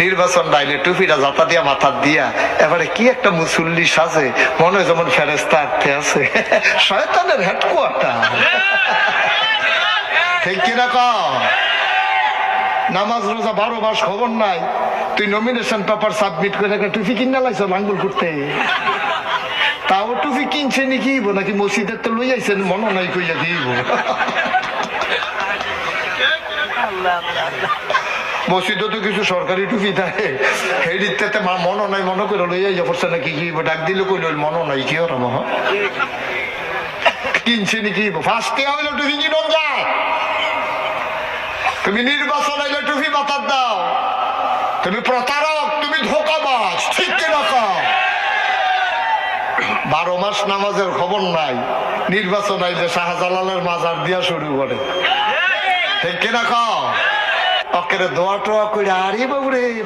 নির্বাচন ডাইলে টুপিটা জাতা দিয়া মাথা দিয়া এবারে কি একটা মুসল্লি সাজে, মনে হয় যেমন ফেরেস্তা আটকে আছে। শয়তানের হেডকোয়ার্টার, ঠিক কিনা কও? নামাজ রোজা 12 মাস খবর নাই, তুই নমিনেশন পেপার সাবমিট করে একটা টুপি কিনা লাইছ লাঙ্গুল করতে। তাও টুপি কিনছে নাকি নাকি মসজিদের তো লই আইছেন, মনে নাই কইয়া দিব। মসজিদে তো কিছু সরকারি টুপি থাকে, হেডিতে মনে নাই মনে করে লইয়া যা পড়ছে নাকি কি ডাক দিলে কইল মনে নাই কি ওরা মহ কিনছে নাকি। ফার্স্টে হইলো টুপি কিনুন যায়, তুমি নির্বাচন আইলে টুপি মাথার দাও, তুমি প্রতারক, তুমি ধোঁকাবাজ, ঠিক কিনা কও? 12 মাস নামাজের খবর নাই, নির্বাচন আইলে শাহজালালের মাজার দিয়া শুরু করে, ঠিক কিনা কও? অকেরে দোয়া টোয়া করে আরে বাবুরে